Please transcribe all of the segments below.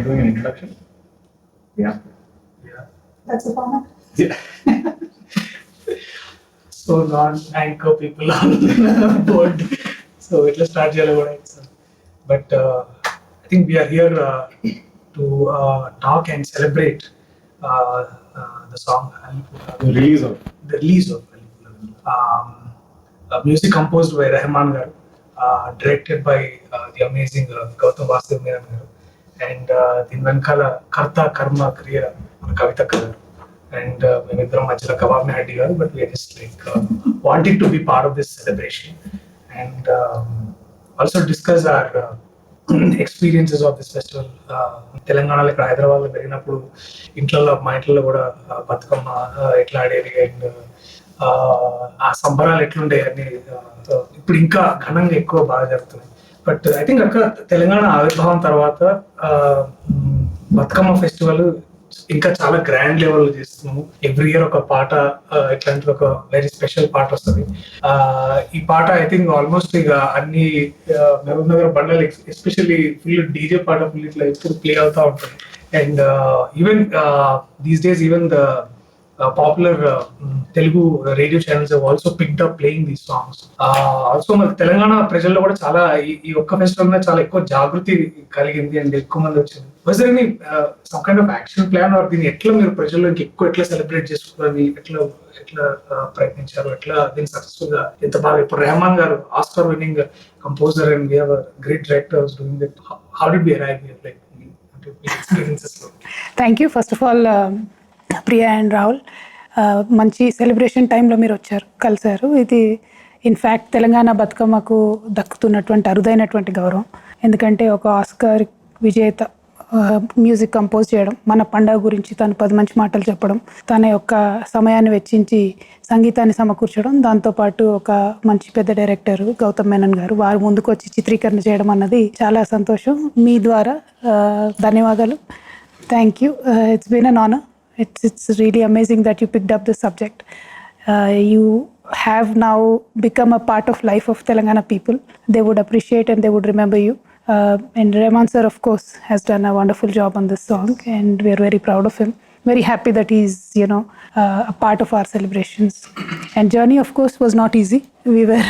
doing an introduction? Yeah. That's the format. Yeah. So non-anchor people on board. So it'll start here. But I think we are here to talk and celebrate the song. The release of. The release of music composed by Rahman garu, directed by the amazing Gautham Menon garu, and the Venkala Karta Karma Kriya Kavita Gautham. And మేమిద్దరం మధ్యలో కబాబ్ని హడ్డి కాదు, but we are just like wanting to be part of this celebration and also discuss our experiences of this festival. తెలంగాణలో ఇక్కడ హైదరాబాద్లో పెరిగినప్పుడు మా ఇంట్లో కూడా బతుకమ్మ ఎట్లా ఆడేది అండ్ ఆ సంబరాలు ఎట్లుండే అని ఇప్పుడు ఇంకా ఘనంగా ఎక్కువ బాగా జరుగుతుంది. బట్ ఐ థింక్ అక్కడ తెలంగాణ ఆవిర్భావం తర్వాత బతుకమ్మ ఫెస్టివల్ ఇంకా చాలా గ్రాండ్ లెవెల్ చేస్తున్నాము. ఎవ్రీ ఇయర్ ఒక పాట ఇట్లాంటి ఒక వెరీ స్పెషల్ పాట వస్తుంది. ఈ పాట ఐ థింక్ ఆల్మోస్ట్ ఇక అన్ని మహబూబ్ నగర్ బండలు ఎస్పెషల్లీ ఫుల్ డీజే పాట ఫుల్ ఇట్లా ఎప్పుడు ప్లే అవుతా ఉంటుంది. And even these days even the popular Telugu radio channels also picked up playing these songs. Also మనకు తెలంగాణ ప్రజల్లో కూడా చాలా ఈ ఒక్క ఫెస్టివల్ మీద చాలా ఎక్కువ జాగృతి కలిగింది అండ్ ఎక్కువ మంది వచ్చింది. Was there any some kind of action plan or దీన్ని ఎట్లా మీరు ప్రజల్లో ఎక్కువ ఎట్లా సెలబ్రేట్ చేసుకోవాలి, ఎట్లా ప్రయత్నించారు, ఎట్లా దీన్ని సక్సెస్ఫుల్ గా ఎంత బాగా ఇప్పుడు Rahman garu Oscar winning composer and we have a great director doing that. How did we arrive here like experiences? Thank you first of all Priya and Rahul. మంచి సెలబ్రేషన్ టైంలో మీరు కలిశారు. ఇది ఇన్ఫ్యాక్ట్ తెలంగాణ బతుకమ్మకు దక్కుతున్నటువంటి అరుదైనటువంటి గౌరవం. ఎందుకంటే ఒక ఆస్కార్ విజేత మ్యూజిక్ కంపోజ్ చేయడం, మన పండుగ గురించి తను 10 మంచి మాటలు చెప్పడం, తన యొక్క సమయాన్ని వెచ్చించి సంగీతాన్ని సమకూర్చడం, దాంతోపాటు ఒక మంచి పెద్ద డైరెక్టర్ గౌతమ్ మేనన్ గారు వారు ముందుకు వచ్చి చిత్రీకరణ చేయడం అన్నది చాలా సంతోషం. మీ ద్వారా ధన్యవాదాలు. Thank you. It's been an honour. It's really amazing that you picked up this subject. You have now become a part of life of Telangana people. They would appreciate and they would remember you. And Rahman sir, of course, has done a wonderful job on this song, and we are very proud of him. Very happy that he's, a part of our celebrations. And journey, of course, was not easy. We were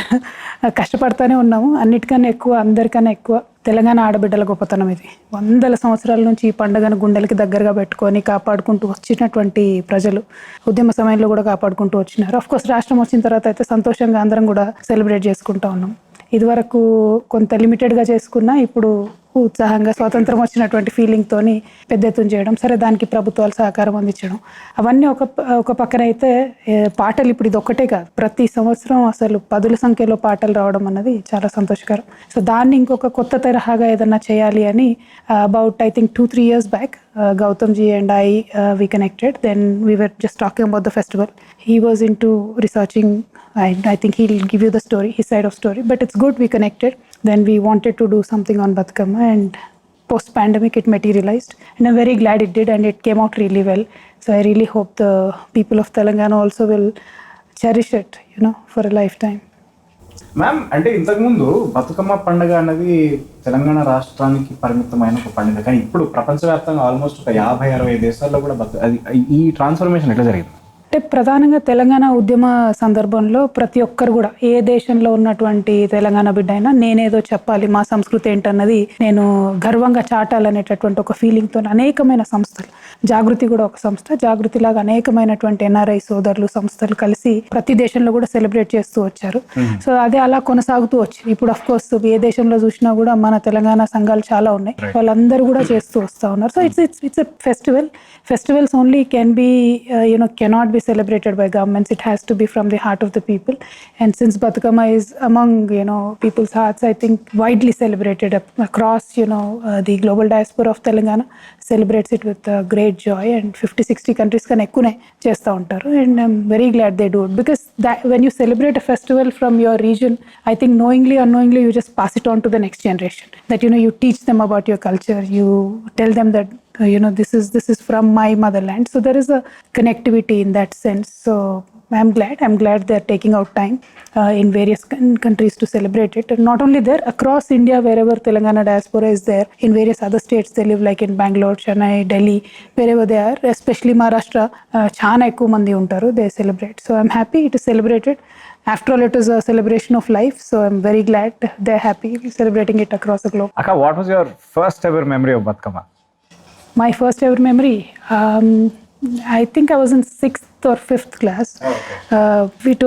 కష్టపడతానే ఉన్నాము. అన్నిటికన్నా ఎక్కువ, అందరికన్నా ఎక్కువ తెలంగాణ ఆడబిడ్డల గొప్పతనం ఇది. 100 సంవత్సరాల నుంచి ఈ పండుగను గుండెలకి దగ్గరగా పెట్టుకొని కాపాడుకుంటూ వచ్చినటువంటి ప్రజలు ఉద్యమ సమయంలో కూడా కాపాడుకుంటూ వచ్చినారు. ఆఫ్ కోర్స్ రాష్ట్రం వచ్చిన తర్వాత అయితే సంతోషంగా అందరం కూడా సెలబ్రేట్ చేసుకుంటా ఉన్నాం. ఇదివరకు కొంత లిమిటెడ్గా చేసుకున్నా ఇప్పుడు ఉత్సాహంగా స్వాతంత్రం వచ్చినటువంటి ఫీలింగ్తోని పెద్ద ఎత్తున చేయడం, సరే దానికి ప్రభుత్వాలు సహకారం అందించడం, అవన్నీ ఒక పక్కన అయితే పాటలు ఇప్పుడు ఇది ఒక్కటే కాదు, ప్రతి సంవత్సరం అసలు 10ల సంఖ్యలో పాటలు రావడం అన్నది చాలా సంతోషకరం. సో దాన్ని ఇంకొక కొత్త తరహాగా ఏదన్నా చేయాలి అని about I think 2-3 years back Gautham ji and I we connected. Then we were just talking about the festival. He was into researching. I think he'll give you the story, his side of story, but it's good we connected. Then we wanted to do something on Batkama, and post-pandemic it materialized. And I'm very glad it did, and it came out really well. So I really hope the people of Telangana also will cherish it, for a lifetime. Ma'am, అంటే ఇంతకుముందు బతుకమ్మ పండుగ అన్నది తెలంగాణ రాష్ట్రానికి పరిమితమైన ఒక పండుగ, కానీ ఇప్పుడు ప్రపంచవ్యాప్తంగా ఆల్మోస్ట్ ఒక 50-60 దేశాల్లో కూడా ఈ ట్రాన్స్ఫర్మేషన్ ఎట్లా జరిగింది? అంటే ప్రధానంగా తెలంగాణ ఉద్యమ సందర్భంలో ప్రతి ఒక్కరు కూడా ఏ దేశంలో ఉన్నటువంటి తెలంగాణ బిడ్డ అయినా నేనేదో చెప్పాలి, మా సంస్కృతి ఏంటన్నది నేను గర్వంగా చాటాలనేటటువంటి ఒక ఫీలింగ్తో అనేకమైన సంస్థలు, జాగృతి కూడా ఒక సంస్థ, జాగృతిలాగా అనేకమైనటువంటి ఎన్ఆర్ఐ సోదరులు సంస్థలు కలిసి ప్రతి దేశంలో కూడా సెలబ్రేట్ చేస్తూ వచ్చారు. సో అదే అలా కొనసాగుతూ వచ్చింది. ఇప్పుడు అఫ్ కోర్స్ ఏ దేశంలో చూసినా కూడా మన తెలంగాణ సంఘాలు చాలా ఉన్నాయి, వాళ్ళందరూ కూడా చేస్తూ వస్తూ ఉన్నారు. So it's a festival. Festivals only can be, cannot be celebrated by governments. It has to be from the heart of the people. And since Batkama is among, people's hearts, I think widely celebrated across, the global diaspora of Telangana celebrates it with great joy. And 50-60 countries kan ekkune chestha untaru. And I'm very glad they do it, because that when you celebrate a festival from your region, I think knowingly or unknowingly you just pass it on to the next generation. That, you teach them about your culture. You tell them that this is from my motherland. So there is a connectivity in that sense. So I'm glad they're taking out time in various countries to celebrate it. And not only there, across India, wherever Telangana diaspora is there, in various other states they live, like in Bangalore, Chennai, Delhi, wherever they are, especially Maharashtra, chana ekku mandi untaru, they celebrate. So I'm happy it is celebrated. After all, it is a celebration of life, so I'm very glad they're happy celebrating it across the globe. Akka, what was your first ever memory of Batkama? My first ever memory, I think I was in 6th or 5th class. It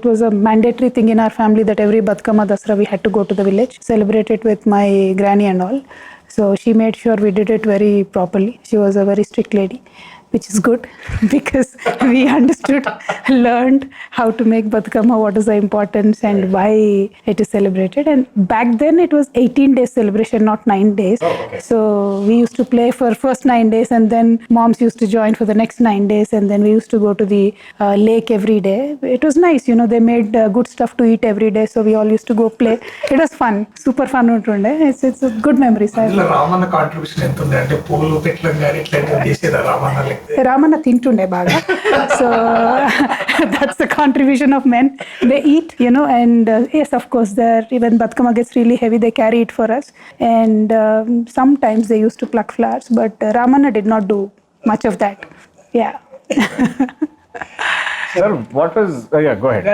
was a mandatory thing in our family that every Batkama Dasra we had to go to the village, celebrate it with my granny and all. So she made sure we did it very properly. She was a very strict lady, which is good because we understood, learned how to make Batkama, what is the importance and why it is celebrated. And back then it was 18 days celebration, not 9 days. So we used to play for first 9 days, and then moms used to join for the next 9 days, and then we used to go to the lake every day. It was nice, you know, they made good stuff to eat every day, so we all used to go play. It was fun, super fun untunde. It's a good memory. అందులో Ramanna contribution ఎంత ఉంది అంటే పూలు పెట్టడం కానీ ఇట్లా చేసేదా రామన్న లెక్క Ramana tintunde baga. So that's the contribution of men. They eat, you know, and yes, of course, there even Batkama gets really heavy, they carry it for us. And sometimes they used to pluck flowers, but Ramana did not do much of that. Yeah. Sir, what was, go ahead.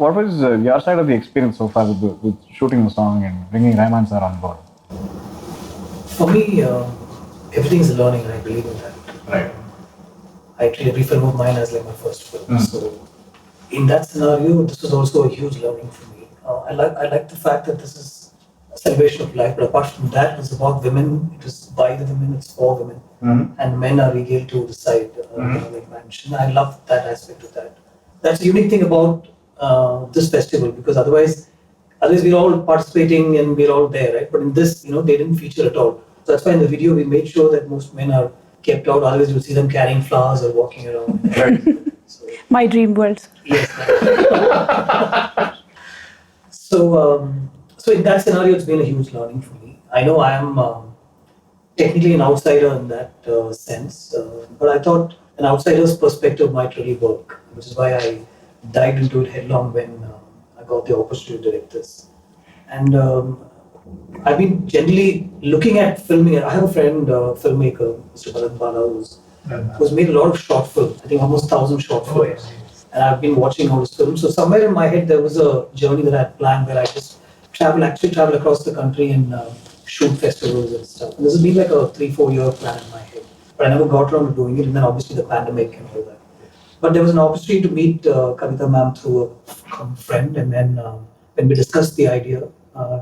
What was your side of the experience so far with shooting the song and bringing Rahman sir on board? For me, everything's a learning, and I believe in that. Right. I treat every film of mine as like my first film. So, in that scenario, this was also a huge learning for me. I like the fact that this is a celebration of life, but apart from that, it's about women. It is by the women, it's for women, and men are regaled to decide. Like I mentioned, I love that aspect of that. That's the unique thing about this festival, because otherwise we're all participating and we're all there, right? But in this, you know, they didn't feature at all. So that's why in the video we made sure that most men are kept out. Otherwise, you'll see them carrying flowers or walking around. So, My dream world. yes. So, so in that scenario, it's been a huge learning for me. I know I am technically an outsider in that sense, but I thought an outsider's perspective might really work, which is why I dived into it headlong when I got the opportunity to direct this. And I've been generally looking at filming. I have a friend, filmmaker, Mr. Bharat Bala, who's made a lot of short films. I think almost 1,000 short films. And I've been watching all his films. So somewhere in my head, there was a journey that I had planned where I just travel across the country and shoot festivals and stuff. And this has been like a 3-4 year plan in my head. But I never got around to doing it. And then obviously the pandemic and all that. But there was an opportunity to meet Kavita ma'am through a friend. And then when we discussed the idea,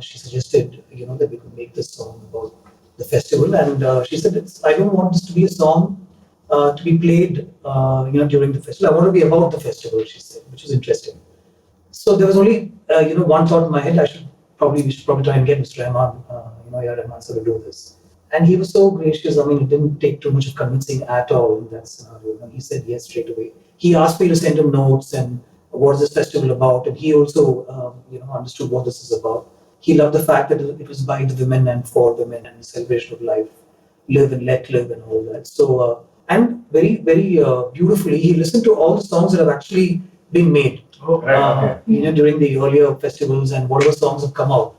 she suggested, you know, that we could make this song about the festival, and she said, I don't want this to be a song to be played, you know, during the festival. I want to be about the festival, she said, which was interesting. So there was only, you know, one thought in my head. We should probably try and get Mr. Rahman, you know, Rahman sir to do this. And he was so gracious. I mean, it didn't take too much of convincing at all in that scenario. And he said yes straight away. He asked me to send him notes and what is this festival about, and he also, you know, understood what this is about. He loved the fact that it was by the women and for women and the celebration of life, live and let live and all that. So, and very, very beautifully, he listened to all the songs that have actually been made, you know, during the earlier festivals, and whatever songs have come out.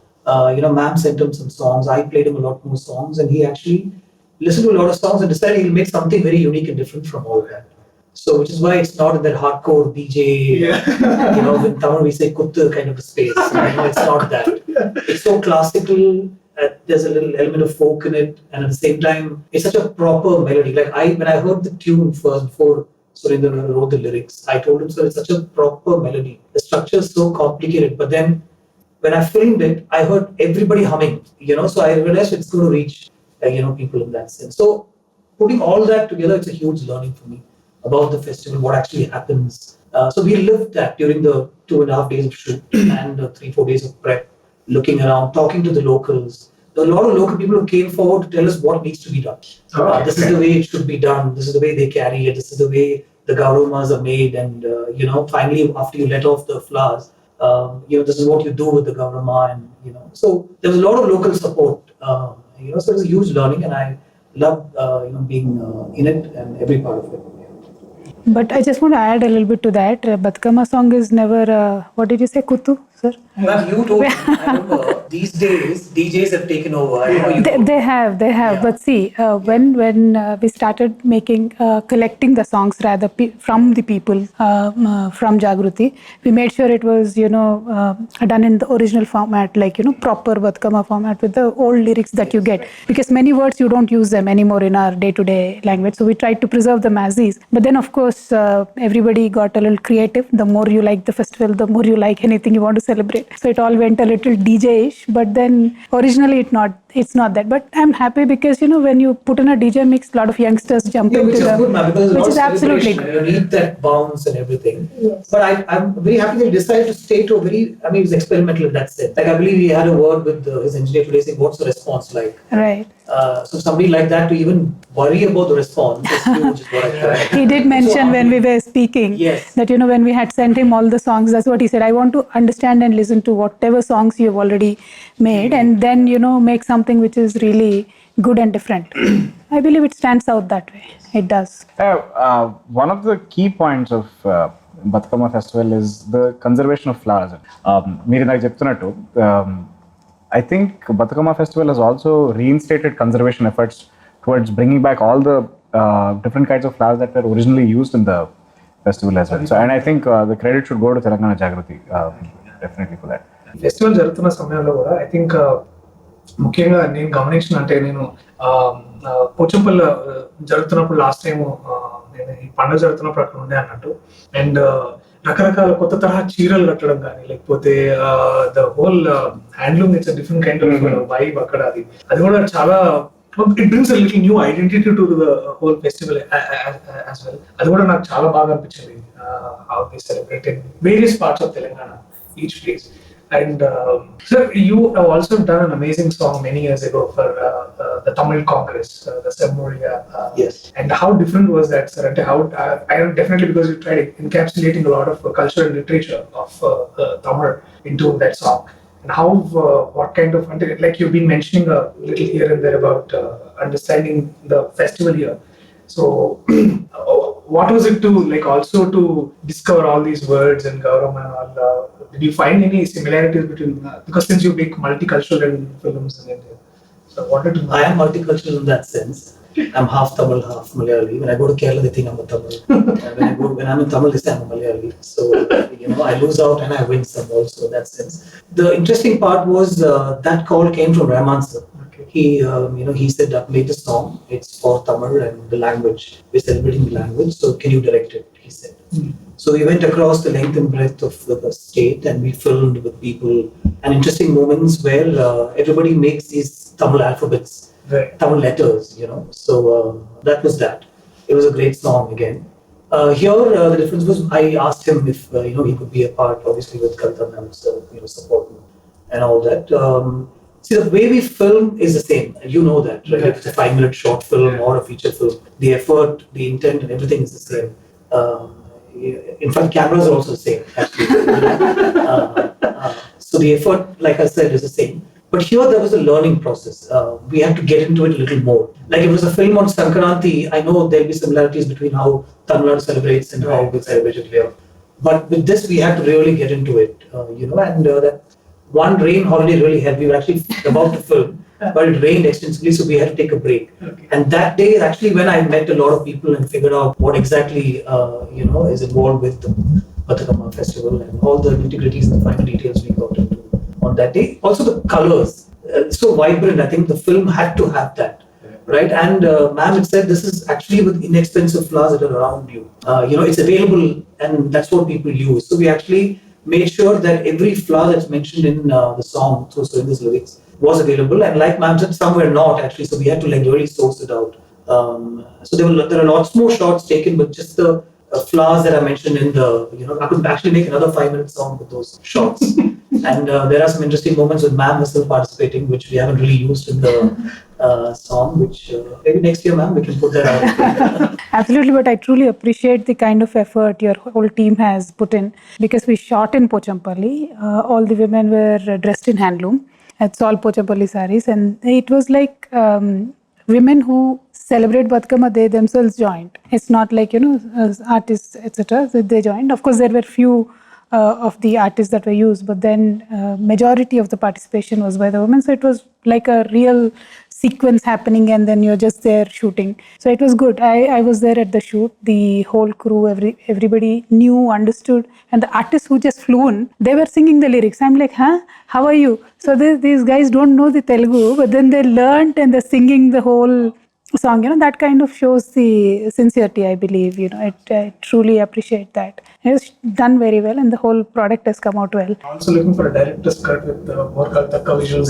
You know, ma'am sent him some songs. I played him a lot more songs, and he actually listened to a lot of songs and decided he'll make something very unique and different from all that. So, which is why it's not in that hardcore DJ, you know, in Tamil we say kuttu kind of a space. You know, it's not that. It's so classical. There's a little element of folk in it, and at the same time, it's such a proper melody. Like when I heard the tune first before Surendra wrote the lyrics, I told him, "Sir, it's such a proper melody. The structure is so complicated." But then, when I filmed it, I heard everybody humming. You know, so I realized it's going to reach, you know, people in that sense. So, putting all that together, it's a huge learning for me about the festival, what actually happens. So we lived that during the 2.5 days of shoot and 3-4 days of prep, looking around, talking to the locals. There were a lot of local people who came forward to tell us what needs to be done. This is the way it should be done. This is the way they carry it. This is the way the gaurumas are made. And, you know, finally, after you let off the flowers, you know, this is what you do with the gauruma. And, you know, so there was a lot of local support. You know, so it was a huge learning, and I loved, you know, being in it and every part of it. But I just want to add a little bit to that. Batkama song is never, what did you say, Kutu, sir? Ma'am, you told me, I remember these days DJs have taken over. I know you They, told me. they have. Yeah. But see, when we started making, collecting the songs rather from the people, from Jagruti, we made sure it was, done in the original format, like, proper Batkama format with the old lyrics that you get. Because many words you don't use them anymore in our day-to-day language. So we tried to preserve them as is. But then, of course, everybody got a little creative. The more you like the festival, the more you like anything you want to celebrate. So it all went a little DJ-ish. But then originally it's not that. But I'm happy because, when you put in a DJ mix, a lot of youngsters jump Yeah, into which is good, ma'am, because which it's is absolutely good. You need that bounce and everything. Yes. But I'm very happy that he decided to stay to a very, I mean, it was experimental in that sense. Like, I believe he had a word with his engineer today saying, what's the response like? Right. So somebody like that to even worry about the response is huge, is what I tried. He did mention when we were speaking Yes. that, when we had sent him all the songs, that's what he said. I want to understand and listen to whatever songs you've already made and then, make something which is really good and different. I believe it stands out that way. It does. One of the key points of Batkama festival is the conservation of flowers. మీరు నాకు చెప్తున్నట్టు I think Batkama festival has also reinstated conservation efforts towards bringing back all the different kinds of flowers that were originally used in the festival as well. So, and I think the credit should go to Telangana Jagruti definitely for that. Festival జరుగుతున్న సమయంలో కూడా I think ముఖ్యంగా నేను గమనించిన అంటే నేను పోచంపల్లి జరుగుతున్నప్పుడు last time నేను ఈ పండుగ జరుగుతున్నప్పుడు అక్కడ ఉండే అన్నట్టు అండ్ రకరకాల కొత్త తరహా చీరలు కట్టడం కానీ లేకపోతే the whole handloom it's different kind of vibe అక్కడ అది కూడా చాలా it brings a little new identity to the whole festival as well. అది కూడా నాకు చాలా బాగా అనిపించింది how they celebrated various parts of Telangana each place. And sir, you have also done an amazing song many years ago for the Tamil Congress, the Semmoria. Yes. And how different was that, sir? And how I am definitely because you tried encapsulating a lot of culture and literature of Tamil into that song. And how, what kind of, like you've been mentioning a little here and there about understanding the festival here. So, what was it to like also to discover all these words and Gautham and all? Did you find any similarities between because since you make multicultural films in India, so I wanted to know. I am multicultural in that sense. I'm half Tamil, half Malayali. When I go to Kerala, they think I'm a Tamil. When I'm in Tamil, they say I'm a Malayali. So I lose out and I win some also in that sense. The interesting part was that call came from Rahman sir. He, he said, I've made a song. It's for Tamil and the language. We're celebrating the language. So can you direct it? He said. So we went across the length and breadth of the state and we filmed with people and interesting moments where everybody makes these Tamil alphabets, Right. Tamil letters, So that was that. It was a great song again. Here, the difference was I asked him if, he could be a part, obviously with Kavita Ma'am, so, support me and all that. See, the way we film is the same. You know that, right? If it's a 5-minute short film or a feature film, the effort, the intent, and everything is the same. In fact, cameras are also the same, actually. So the effort, like I said, is the same. But here there was a learning process. We had to get into it a little more. Like if it was a film on Sankranti, I know there'll be similarities between how Tamil Nadu celebrates and how we celebrate it here. But with this, we had to really get into it, and that one rain holiday really helped. We were actually about to film, but it rained extensively, so we had to take a break. Okay. And that day is actually when I met a lot of people and figured out what exactly, is involved with the Batkama festival and all the nitty-gritties and the finer details we got into on that day. Also the colors, so vibrant. I think the film had to have that. Right, and ma'am had said this is actually with inexpensive flowers that are around you. It's available, and that's what people use. So we actually made sure that every flower that's mentioned in the song through Surinda's lyrics was available. And like ma'am said, some were not actually, so we had to like really source it out. So there are lots more shots taken, but just the flowers that I mentioned in the, I could actually make another 5-minute song with those shots. And there are some interesting moments with ma'am herself participating, which we haven't really used in the song, which maybe next year, ma'am, we can put that out. Absolutely, but I truly appreciate the kind of effort your whole team has put in because we shot in Pochampalli. All the women were dressed in handloom. It's all Pochampalli sarees, and it was like women who celebrate Batkama, they themselves joined. It's not like, artists, etc. They joined. Of course, there were few of the artists that were used, but then majority of the participation was by the women. So it was like a real sequence happening, and then you're just there shooting. So it was good. I was there at the shoot. The whole crew, everybody knew, understood, and the artists who just flew in, they were singing the lyrics. I'm like, huh? How are you? So these guys don't know the Telugu, but then they learned and they're singing the whole song. That kind of shows the sincerity, I believe. I truly appreciate that. It's done very well, and the whole product has come out well. Also looking for a director's cut with more Kaltaka visuals.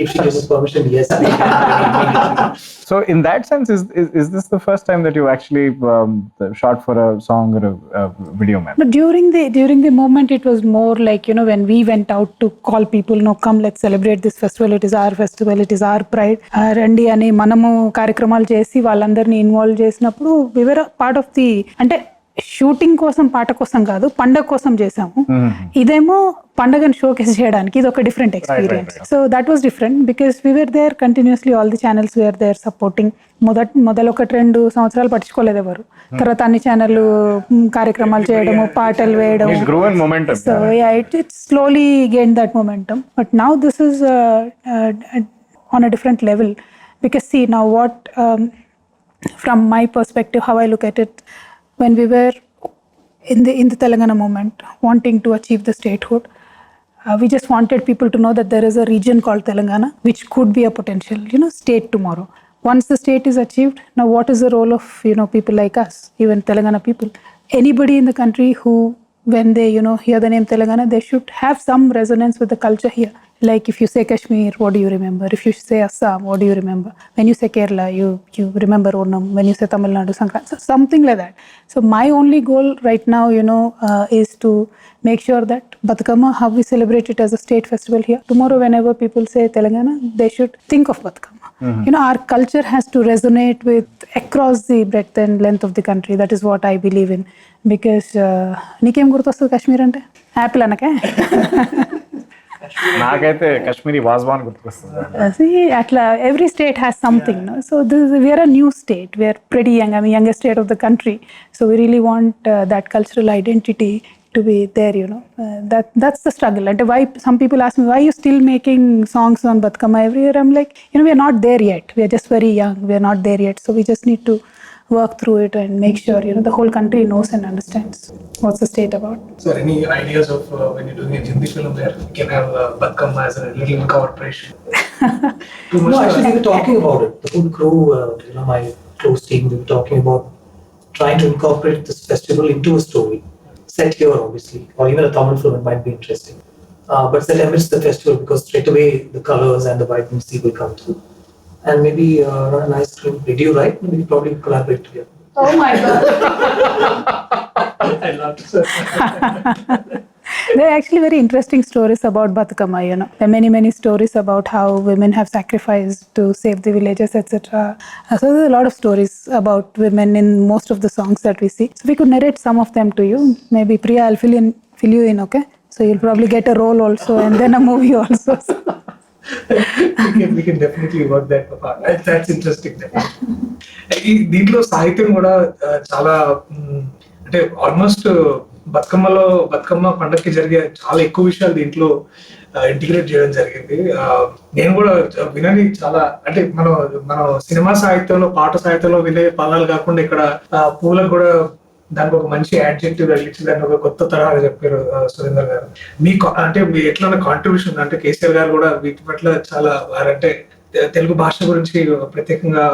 If she gives us permission, yes. So in that sense, is this the first time that you actually shot for a song or a video, ma'am? But during the moment, it was more like, when we went out to call people, no, come, let's celebrate this festival. It is our festival. It is our pride. Randi ani manamu కార్యక్రమాలు చేసి వాళ్ళందరినీ involve చేసినప్పుడు we were a part of the, అంటే shooting కోసం, పాట కోసం కాదు, పండగ కోసం చేసాము. ఇదేమో పండగను షోకేస్ చేయడానికి, ఇది ఒక different experience. So that was different because we were there continuously, all the channels were there supporting. మొదలు 1-2 సంవత్సరాలు పట్టించుకోలేదు ఎవరు. తర్వాత అన్ని ఛానళ్ళు కార్యక్రమాలు చేయడము, పాటలు వేయడం. So it slowly gain that momentum. But now this is on a different level. Because see, now what, from my perspective, how I look at it, when we were in the Telangana movement, wanting to achieve the statehood, we just wanted people to know that there is a region called Telangana, which could be a potential, state tomorrow. Once the state is achieved, now what is the role of, people like us, even Telangana people? Anybody in the country who, when they, hear the name Telangana, they should have some resonance with the culture here. Like if you say Kashmir, what do you remember? If you say Assam, what do you remember? When you say Kerala, you remember Onam. When you say Tamil Nadu, Sankranti. So something like that. So my only goal right now, is to make sure that Batkama, how we celebrate it as a state festival here. Tomorrow, whenever people say Telangana, they should think of Batkama. Our culture has to resonate with across the breadth and length of the country. That is what I believe in. Because నీకేం గుర్తొస్తుంది కాశ్మీర్ అంటే? Apple అనకే? నాకైతే కాశ్మీరీ వాజ్వాన్ గుర్తుకొస్తుంది. అట్లా every state has something. So we're a new state, we're pretty young, youngest state of the country. So we really want that cultural identity to be there, that's the struggle. And why some people ask me, why are you still making songs on Batkama every year? I'm like, we are not there yet. We are just very young. We are not there yet. So we just need to work through it and make sure, the whole country knows and understands what's the state about. So any ideas of when you're doing a Hindi film there, you can have Batkama as a little incorporation? No, actually we were talking about it. The whole crew, my close team, we were talking about trying to incorporate this festival into a story. Set here, obviously, or even a Tamil film, it might be interesting. But set amidst the festival, because straight away the colors and the vibrancy will come through. And maybe run a nice film. Did you write? Maybe we probably collaborate together. Oh my God. I love to say. There are actually very interesting stories about Batkama, There are many stories about how women have sacrificed to save the villages, etc. So there's a lot of stories about women in most of the songs that we see. So we could narrate some of them to you. Maybe Priya, I'll fill you in, okay? So you'll probably get a role also and then a movie also. we can definitely work that apart. That's interesting. దీంట్లో సాహిత్యం కూడా చాలా, అంటే almost Bathukamma పండగకి జరిగే చాలా ఎక్కువ విషయాలు దీంట్లో ఇంటిగ్రేట్ చేయడం జరిగింది. నేను కూడా వినని చాలా, అంటే మన సినిమా సాహిత్యంలో, పాట సాహిత్యంలో వినే పదాలు కాకుండా ఇక్కడ పూలకు కూడా దానికి ఒక మంచి యాడ్జెక్టివ్ తగిలించి దాన్ని ఒక కొత్త తరహాగా చెప్పారు సురేందర్ గారు. మీకు అంటే మీ ఎట్లా కాంట్రిబ్యూషన్, అంటే కేసీఆర్ గారు కూడా వీటి పట్ల చాలా, వారంటే తెలుగు భాష గురించి ప్రత్యేకంగా,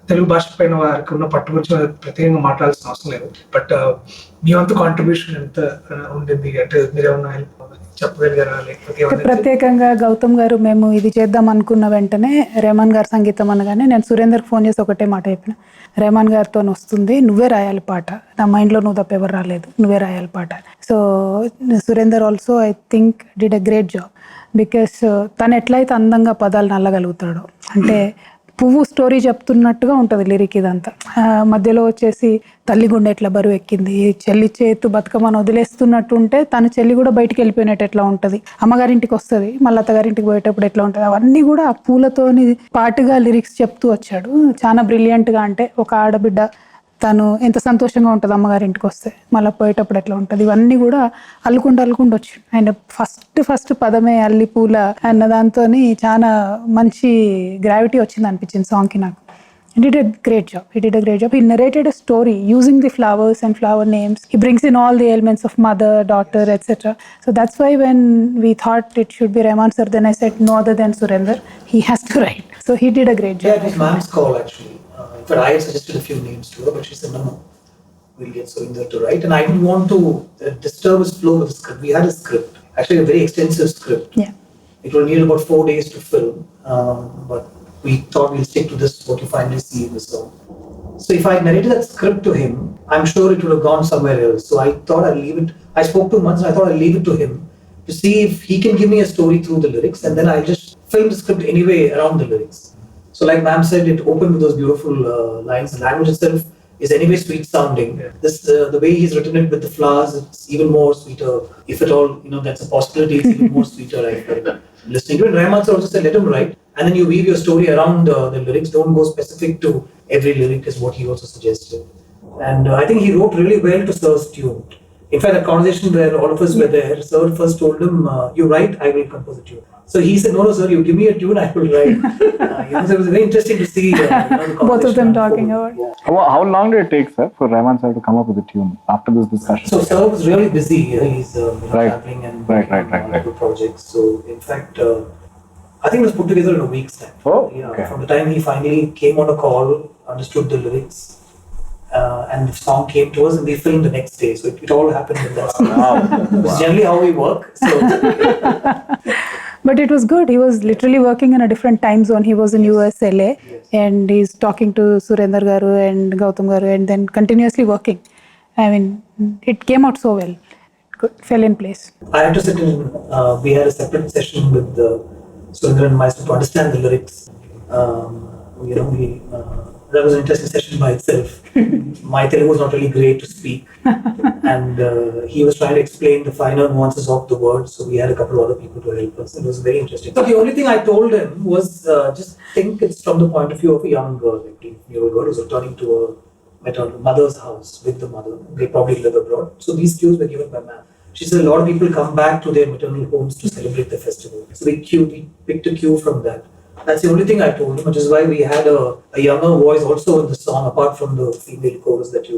తెలుగు భాష పైన వారికి ఉన్న పట్టు గురించి ప్రత్యేకంగా మాట్లాడాల్సిన అవసరం లేదు. బట్ మీ వంతు కాంట్రిబ్యూషన్ ఎంత ఉండింది, అంటే మీరేమన్నా చెప్పగలిగారా? లేకపోతే ప్రత్యేకంగా గౌతమ్ గారు, మేము ఇది చేద్దాం అనుకున్న వెంటనే రెహమాన్ గారు సంగీతం అనగానే నేను సురేందర్కి ఫోన్ చేసి ఒకటే మాట చెప్పిన, రెహమాన్ గారితో వస్తుంది, నువ్వే రాయాలి పాట, నా మైండ్లో నువ్వు తప్ప ఎవరు రాలేదు, నువ్వే రాయాలి పాట. So Surender also I think did a great job. Because తను ఎట్లయితే అందంగా పదాలు నల్లగలుగుతాడో, అంటే పువ్వు స్టోరీ చెప్తున్నట్టుగా ఉంటుంది లిరిక్ ఇదంతా. మధ్యలో వచ్చేసి తల్లి గుండె ఎట్లా బరువు ఎక్కింది, చెల్లి చేతు బతుకమ్మను వదిలేస్తున్నట్టు ఉంటే తన చెల్లి కూడా బయటికి వెళ్ళిపోయినట్టు ఎట్లా ఉంటుంది, అమ్మగారింటికి వస్తుంది మళ్ళీ అత్తగారింటికి పోయేటప్పుడు ఎట్లా ఉంటుంది, అవన్నీ కూడా ఆ పూలతోని పాటుగా లిరిక్స్ చెప్తూ వచ్చాడు. చాలా బ్రిలియంట్గా. అంటే ఒక ఆడబిడ్డ తను ఎంత సంతోషంగా ఉంటుంది అమ్మగారింటికి వస్తే, మళ్ళీ పోయేటప్పుడు ఎట్లా ఉంటుంది, ఇవన్నీ కూడా అల్లుకుంటూ వచ్చు. అండ్ ఫస్ట్ పదమే అల్లి పూల అన్న దాంతో చాలా మంచి గ్రావిటీ వచ్చింది అనిపించింది సాంగ్కి నాకు. He did a great job. He narrated a story using the flowers and flower names. He brings in all the elements of mother, daughter, etc. So that's why when we thought it should be Rahman sir, then I said no other than Surinder. He has to write. So he did a great job. Yeah, it was ma'am's call actually. In fact, I had suggested a few names to her, but she said no, we'll get Surinder to write. And I didn't want to disturb his flow with the script. We had a script, actually a very extensive script. Yeah. It will need about 4 days to film, but we thought we'll stick to this, what you finally see in the song. So if I narrated that script to him, I'm sure it would have gone somewhere else. So I thought I'd leave it. I spoke to him once and I thought I'd leave it to him to see if he can give me a story through the lyrics, and then I'll just film the script anyway around the lyrics. So like ma'am said, it opened with those beautiful lines. The language itself is anyway sweet sounding. This the way he's written it with the flowers, it's even more sweeter. If at all, that's a possibility, it's even more sweeter. I felt listening to it. Rahman sir also said, let him write, and then you weave your story around the lyrics. Don't go specific to every lyric, is what he also suggested. And I think he wrote really well to Sir's tune. In fact, that conversation where all of us were there, Sir first told him, you write, I will compose a tune. So he said, no, sir, you give me a tune, I will write. So it was very interesting to see the Both of them talking about. Yeah. How long did it take, sir, for Rahman sir to come up with the tune after this discussion? So Sir was really busy. He's Right. traveling and Right. multiple projects. So in fact, I think it was put together in a week's time. Oh, Yeah. okay. From the time he finally came on a call, understood the lyrics, and the song came to us, and we filmed the next day. So it all happened in that. Wow. It's generally how we work. So But it was good. He was literally working in a different time zone. He was in US, LA, and he's talking to Surinder garu and Gautham garu, and then continuously working. I mean, it came out so well. It fell in place. I had to sit in. We had a separate session with Surinder and myself to understand the lyrics. That was an interesting session by itself. My Telugu was not really great to speak, and he was trying to explain the finer nuances of the words. So we had a couple of other people to help us. It was very interesting. So the only thing I told him was just think it's from the point of view of a young girl, like a 18-year-old girl who's returning to her maternal mother's house with the mother. They probably live abroad. So these cues were given by ma'am. She said a lot of people come back to their maternal homes to celebrate the festival. So we picked a cue from that. That's the only thing I told him, which is why we had a younger voice also in the song, apart from the female chorus that you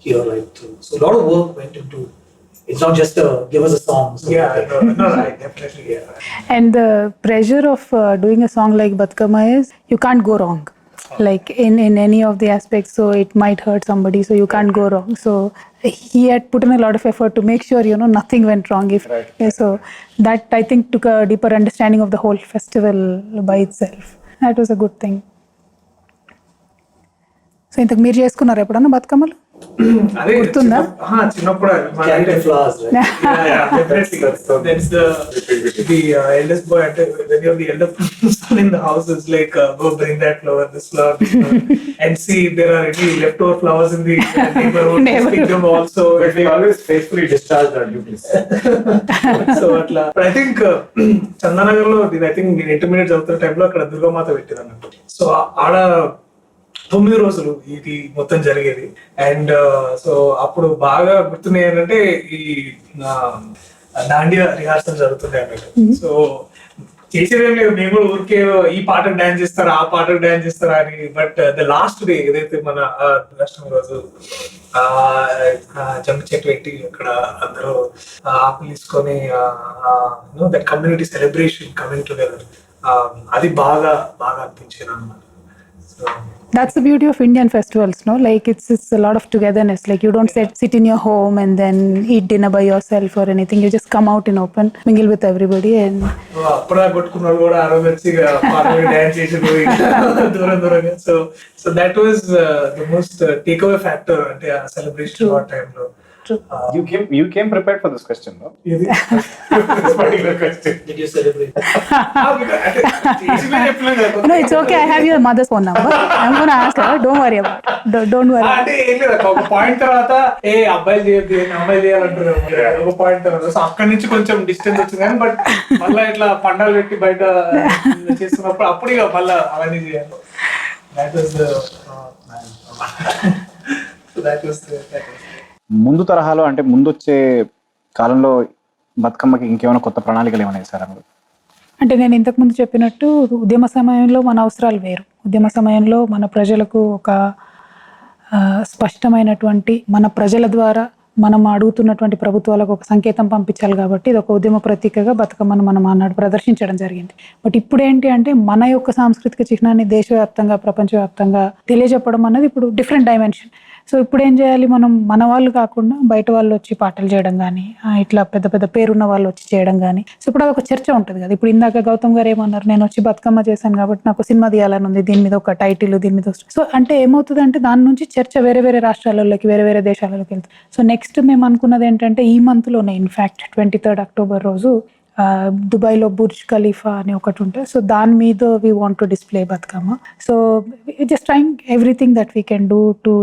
hear right through. So a lot of work went into. It's not just give us a song. So Right, definitely, yeah. And the pressure of doing a song like Batkama is you can't go wrong. Like in any of the aspects, so it might hurt somebody, so you can't go wrong. So he had put in a lot of effort to make sure nothing went wrong. So that I think took a deeper understanding of the whole festival by itself. That was a good thing. So ఇంతకు మీరు చేసుకున్నారు ఎప్పుడన్నా బతుకమ్మలు? అదే గుర్తుందా? చిన్నప్పుడు carry the flowers, right? definitely. That's the eldest boy. When you're the elder son in the house, it's like go bring that flower, this flower, and see if there are any leftover flowers in the neighborhood. Pick them also. But we always faithfully discharged our duties. So atla. But I think Chandanagar లో I think నేను intermediate చదువుతున్న టైంలో అక్కడ దుర్గామాత పెట్టారు అన్నట్టు. So ఆడ 9 రోజులు ఇది మొత్తం జరిగేది. అండ్ సో అప్పుడు బాగా గుర్తున్నాయి ఏంటంటే ఈ దాండియా రిహార్సల్ జరుగుతుండే అన్నట్టు. సో చేసేదేం లేదు, మేము కూడా ఊరికే ఈ పాటకు డాన్స్ చేస్తారా ఆ పాటకు డాన్స్ చేస్తారా అని. బట్ ద లాస్ట్ డే ఏదైతే మన దర్శనం రోజు జంప్ చెట్టు పెట్టి అక్కడ అందరూ ఆకులు తీసుకొని that community celebration coming together, అది బాగా బాగా అనిపించింది అన్నమాట. So That's the beauty of Indian festivals, no? Like it's a lot of togetherness. Like you don't sit in your home and then eat dinner by yourself or anything. You just come out in open, mingle with everybody, and అప్పుడు కొట్టుకున్న వాళ్ళు కూడా ఆ రోజు వచ్చి dance చేసి దూరంగా. So that was the most take away factor అంటే ఆ సెలబ్రేషన్ ఆ టైంలో. You came prepared for this question, no? ఇది this particular question. Did you celebrate? No, it's okay. I have your mother's phone number. I'm going to ask her. Don't worry about it. Don't worry. అంటే ఏం లేదు అక్క, ఒక point తర్వాత అబ్బాయిలు చేయొద్దు అమ్మాయిలు చేయాలంటారు ఒక పాయింట్ తర్వాత. సో అక్కడి నుంచి కొంచెం డిస్టెన్స్ వచ్చింది కానీ బట్ మళ్ళీ ఇట్లా పండాలు పెట్టి బయట చేస్తున్నప్పుడు అప్పుడు ఇక మళ్ళీ అవన్నీ చేయాలి. That was ముందు తరహాలో అంటే ముందు వచ్చే కాలంలో బతుకమ్మకి ఇంకేమైనా కొత్త ప్రణాళికలు ఏమైనా సార్? అంటే నేను ఇంతకుముందు చెప్పినట్టు ఉద్యమ సమయంలో మన అవసరాలు వేరు. ఉద్యమ సమయంలో మన ప్రజలకు ఒక స్పష్టమైనటువంటి మన ప్రజల ద్వారా మనం అడుగుతున్నటువంటి ప్రభుత్వాలకు ఒక సంకేతం పంపించాలి కాబట్టి ఇది ఒక ఉద్యమ ప్రతీకగా బతుకమ్మను మనం ఆనాడు ప్రదర్శించడం జరిగింది. బట్ ఇప్పుడు ఏంటి అంటే మన యొక్క సాంస్కృతిక చిహ్నాన్ని దేశవ్యాప్తంగా ప్రపంచవ్యాప్తంగా తెలియజెప్పడం అన్నది ఇప్పుడు డిఫరెంట్ డైమెన్షన్. సో ఇప్పుడు ఏం చేయాలి, మనం మన వాళ్ళు కాకుండా బయట వాళ్ళు వచ్చి పాటలు చేయడం కానీ ఇట్లా పెద్ద పెద్ద పేరున్న వాళ్ళు వచ్చి చేయడం కానీ. సో ఇప్పుడు అదొక చర్చ ఉంటుంది కదా. ఇప్పుడు ఇందాక గౌతమ్ గారు ఏమన్నారు, నేను వచ్చి బతుకమ్మ చేశాను కాబట్టి నాకు సినిమా తీయాలని ఉంది, దీని మీద ఒక టైటిల్, దీని మీద. సో అంటే ఏమవుతుంది అంటే దాని నుంచి చర్చ వేరే వేరే రాష్ట్రాలలోకి వేరే వేరే దేశాలలోకి వెళ్తుంది. సో నెక్స్ట్ మేము అనుకున్నది ఏంటంటే ఈ మంత్లోనే ఇన్ఫ్యాక్ట్ 23 అక్టోబర్ రోజు దుబాయ్లో బుర్జ్ ఖలీఫా అని ఒకటి ఉంటుంది. సో దాని మీద we want to display Bathukamma. So just trying everything that we can do to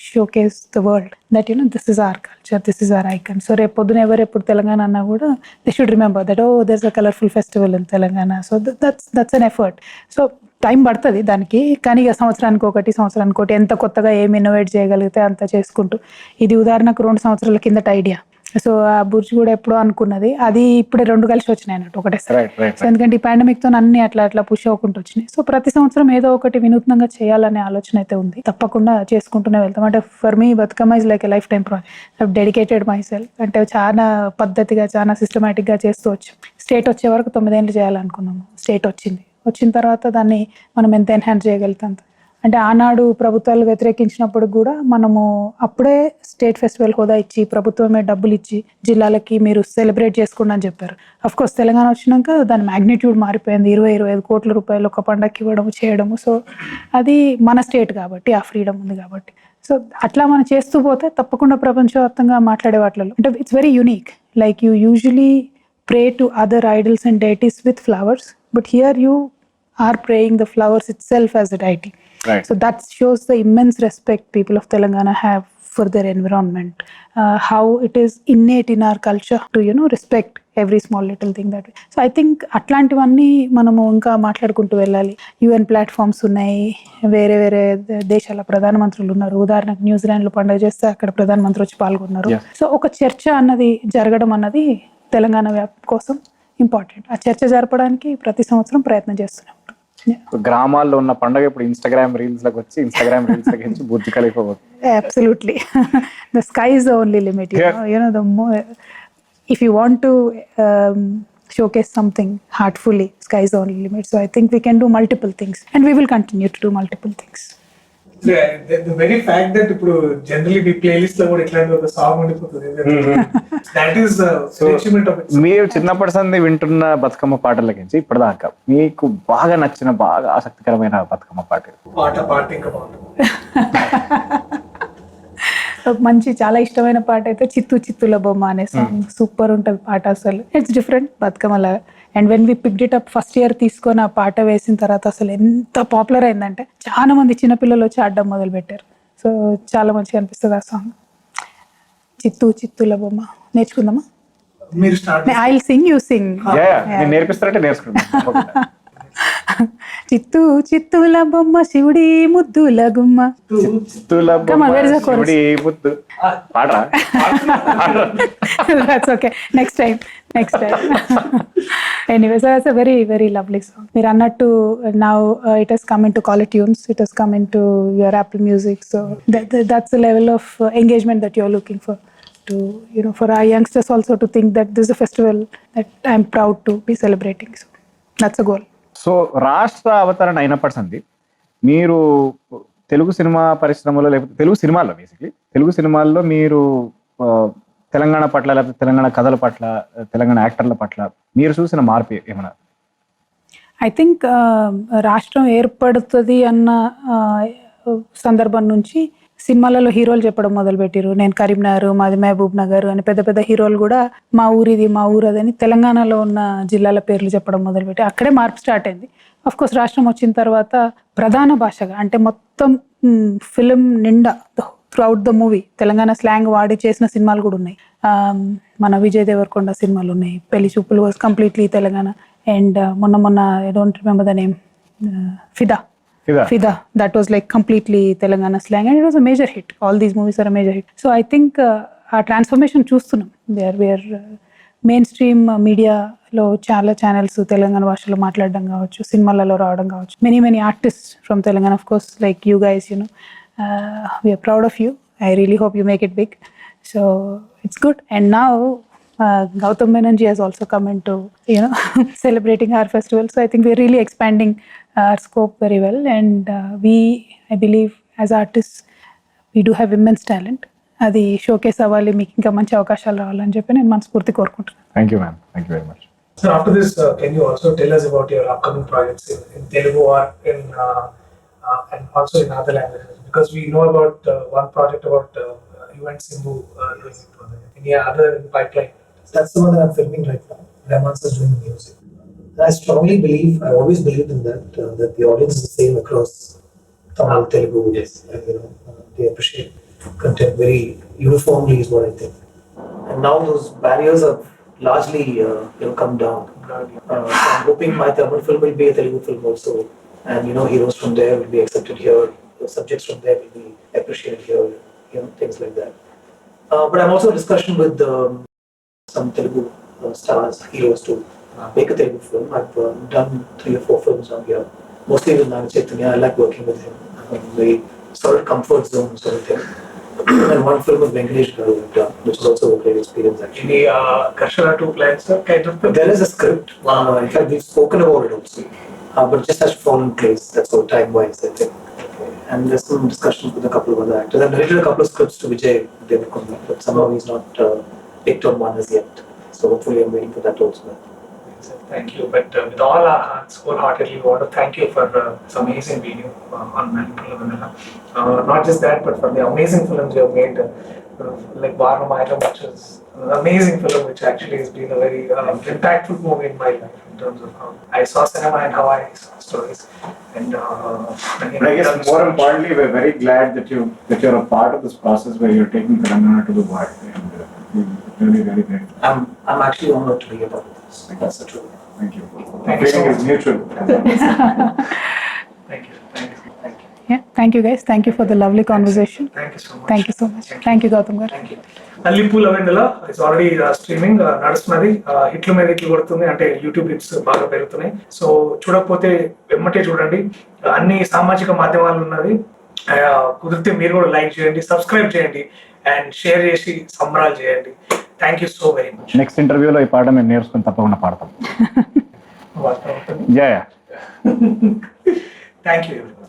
showcase the world that this is our culture, this is our icon. So రేపు పొద్దున ఎప్పుడు తెలంగాణ అన్నా కూడా they should remember that there's a colourful festival in Telangana. So that's an effort. So time పడుతుంది దానికి, కానీ ఇక సంవత్సరానికి ఒకటి ఎంత కొత్తగా ఏమి ఇన్నోవేట్ చేయగలిగితే అంత చేసుకుంటూ. ఇది ఉదాహరణకు 2 సంవత్సరాల కిందట ఐడియా. సో ఆ బుర్జ్ కూడా ఎప్పుడో అనుకున్నది, అది ఇప్పుడే 2 కలిసి వచ్చినాయి అన్నట్టు ఒకటేసారి. సో ఎందుకంటే ఈ పాండమిక్ తో అన్ని అట్లా పుష్ అవ్వకుండా వచ్చినాయి. సో ప్రతి సంవత్సరం ఏదో ఒకటి వినూత్నంగా చేయాలనే ఆలోచన అయితే ఉంది. తప్పకుండా చేసుకుంటూనే వెళ్తాం. అంటే for me Bathukamma is like a life time project. Dedicated my self. అంటే చాలా పద్ధతిగా చాలా సిస్టమేటిక్ గా చేస్తూ వచ్చాం. స్టేట్ వచ్చే వరకు 9 ఏళ్ళు చేయాలనుకున్నాము. స్టేట్ వచ్చిన తర్వాత దాన్ని మనం ఎంత ఎన్హాన్స్ చేయగలుగుతాం. అంటే ఆనాడు ప్రభుత్వాలు వ్యతిరేకించినప్పుడు కూడా మనము అప్పుడే స్టేట్ ఫెస్టివల్ హోదా ఇచ్చి ప్రభుత్వమే డబ్బులు ఇచ్చి జిల్లాలకి మీరు సెలబ్రేట్ చేసుకోండి అని చెప్పారు. అఫ్ కోర్స్ తెలంగాణ వచ్చినాక దాని మ్యాగ్నిట్యూడ్ మారిపోయింది. 20-25 కోట్ల రూపాయలు ఒక పండగకి ఇవ్వడము చేయడము. సో అది మన స్టేట్ కాబట్టి ఆ ఫ్రీడమ్ ఉంది కాబట్టి. సో అట్లా మనం చేస్తూ పోతే తప్పకుండా ప్రపంచవ్యాప్తంగా మాట్లాడే వాటిలో అంటే it's very unique. Like you usually pray to other idols and deities with flowers, but here you are praying the flowers itself as a deity. Right. So that shows the immense respect people of Telangana have for their environment, how it is innate in our culture to respect every small little thing that way. So I think అట్లాంటివన్నీ మనము ఇంకా మాట్లాడుకుంటూ వెళ్ళాలి. UN platforms ఉన్నాయి, వేరే వేరే దేశాల ప్రధానమంత్రులు ఉన్నారు. ఉదాహరణకు న్యూజిలాండ్లో పండుగ చేస్తే అక్కడ ప్రధానమంత్రి వచ్చి పాల్గొన్నారు. సో ఒక చర్చ అన్నది జరగడం అన్నది తెలంగాణ వ్యాప్తి కోసం ఇంపార్టెంట్. ఆ చర్చ జరపడానికి ప్రతి సంవత్సరం ప్రయత్నం చేస్తున్నాం. గ్రామాల్లో ఉన్న పండుగ ఇప్పుడు ఇన్స్టాగ్రామ్ రీల్స్ లకు వచ్చి బుర్జ్ ఖలీఫా పోతుంది. Absolutely. The sky is the only limit. The more, if you want to showcase something heartfully, sky is the only limit. So I think we can do multiple things, and we will continue to do multiple things. The very fact that ఇప్పుడు generally మీ playlist లో కూడా ఇట్లాంటి ఒక song ఉండిపోతుంది. That is achievement of it. మీరు చిన్నప్పటి సంది వింటున్న బతుకమ్మ పాటలకించి ఇప్పటిదాకా మీకు బాగా నచ్చిన బాగా ఆసక్తికరమైన బతుకమ్మ పాట ఇంకా బాగుంటుంది. మంచి చాలా ఇష్టమైన పాట అయితే చిత్తుల బొమ్మ అనే సాంగ్. సూపర్ ఉంటుంది పాట అసలు. ఇట్స్ డిఫరెంట్ బతుకమ్మలా. And when we picked it up first year తీసుకొని ఆ పాట వేసిన తర్వాత అసలు ఎంత పాపులర్ అయిందంటే చాలా మంది చిన్నపిల్లలు వచ్చి ఆడడం మొదలు పెట్టారు. సో చాలా మంచిగా అనిపిస్తుంది ఆ సాంగ్. చిత్తుల బొమ్మ నేర్చుకుందామా? మీరు start. I will sing, you sing. నేర్పిస్తారంటే నేర్చుకుంటాం. చిత్తుల బొమ్మ శివుడి ముద్దుల గుమ్మ. Come on, where is the chorus? That's okay. Next time. Anyway, so that's a very, very lovely song. మీరు అన్నట్టు now it has come into Caller Tunes. It has come into your Apple Music. So that's the level of engagement that you're looking for. To for our youngsters also to think that this is a festival that I'm proud to be celebrating. So that's a goal. So రాష్ట్ర అవతరణ అయినప్పటి మీరు Telugu cinema పరిశ్రమలో లేకపోతే తెలుగు సినిమాల్లో మీరు తెలంగాణ పట్ల లేకపోతే తెలంగాణ కథల పట్ల తెలంగాణ యాక్టర్ల పట్ల మీరు చూసిన మార్పు ఏమన్నా? ఐ థింక్ రాష్ట్రం ఏర్పడుతుంది అన్న సందర్భం నుంచి సినిమాలలో హీరోలు చెప్పడం మొదలుపెట్టారు. నేను కరీంనగర్, మాది మహబూబ్ నగర్ అని పెద్ద పెద్ద హీరోలు కూడా మా ఊరిది మా ఊరు అదని తెలంగాణలో ఉన్న జిల్లాల పేర్లు చెప్పడం మొదలుపెట్టి అక్కడే మార్పు స్టార్ట్ అయింది. అఫ్ కోర్స్ రాష్ట్రం వచ్చిన తర్వాత ప్రధాన భాషగా అంటే మొత్తం ఫిలిం నిండా through out the movie Telangana slang వాడి చేసిన సినిమాలు కూడా ఉన్నాయి. మన విజయ్ దేవరకొండ సినిమాలు ఉన్నాయి. పెళ్లి చూపులు వాజ్ కంప్లీట్లీ తెలంగాణ. అండ్ మొన్న I don't remember the name, ఫిదా, that was like completely Telangana slang and it was a major hit. All these movies are a major hit. So I think our transformation చూస్తున్నాం. we are main stream మీడియాలో చాలా channels Telangana భాషలో మాట్లాడడం కావచ్చు, సినిమాలలో రావడం కావచ్చు. Many artist from Telangana, of course like you guys, we're proud of you. I really hope you make it big. So it's good. And now Gautham Menon ji has also come into celebrating our festival. So I think we're really expanding our scope very well. And I believe as artists, we do have immense talent. అది showcase అవ్వాలి, మీకు ఇంకా మంచి అవకాశాలు రావాలని చెప్పి నేను మనస్ఫూర్తి కోరుకుంటున్నాను. Thank you ma'am, thank you very much. So after this, can you also tell us about your upcoming projects in Telugu or and also in other languages? Because we know about one project about you and Sindhu doing it. Any other in the pipeline? That's the one that I'm filming right now. Rahman is doing the music. And I strongly believe, I always believed in that, that the audience is the same across Tamil, Telugu. Yes. And, they appreciate content very uniformly is what I think. And now those barriers have largely come down. So I'm hoping my Tamil film will be a Telugu film also. And heroes from there will be accepted here. The subjects from there will be appreciated here. Things like that. But I'm also in discussion with some Telugu stars, heroes to make a Telugu film. I've done 3 or 4 films on here, mostly with Naga Chaitanya. I like working with him. I'm very solid comfort zone sort of thing. And one film with Venkatesh Garu I've done, which is also a great experience actually. Any Karshana 2 plans, sir? Kind of. There is a script. In fact, we've spoken about it also, but it just has to fall in place. That's all time-wise, I think. And there's some discussions with a couple of other actors. I've narrated a couple of scripts to Vijay Devarkonda, but somehow he's not picked on one as yet. So hopefully I'm waiting for that also. Thank you. But with all our hearts, wholeheartedly, we want to thank you for this amazing video on Manipula Vanilla. Not just that, but for the amazing films you have made, like Varnam, which is an amazing film, which actually has been a very impactful movie in my life in terms of how I saw cinema and how I saw stories. And I guess more importantly, we're very glad that you're a part of this process where you're taking Telangana to the world. And really, very great. I'm actually honored to be a part of this. That's the truth. Thank you. Thank you so Feeling is mutual. thank you. Yeah, thank you guys. Thank you for the lovely conversation. Thank you so much. Thank you so much. Thank you Gautham garu. Thank you. Allipula Vendala is already streaming నడుస్తున్నది. హిట్లు మీద హిట్లు కొడుతుంది, అంటే YouTube hits బాగా పెరుగుతున్నాయి. So చూడకపోతే వెమ్మటే చూడండి. అన్ని సామాజిక మాధ్యమాలు ఉన్నది. కుదిరితే మీరు కూడా లైక్ చేయండి, సబ్స్క్రైబ్ చేయండి అండ్ షేర్ చేసి సంబరాలు చేయండి. Thank you so very much. Next ఇంటర్వ్యూలో ఈ పాట మేము నేర్చుకుని తప్పకుండా పాడతాం. Yeah thank you.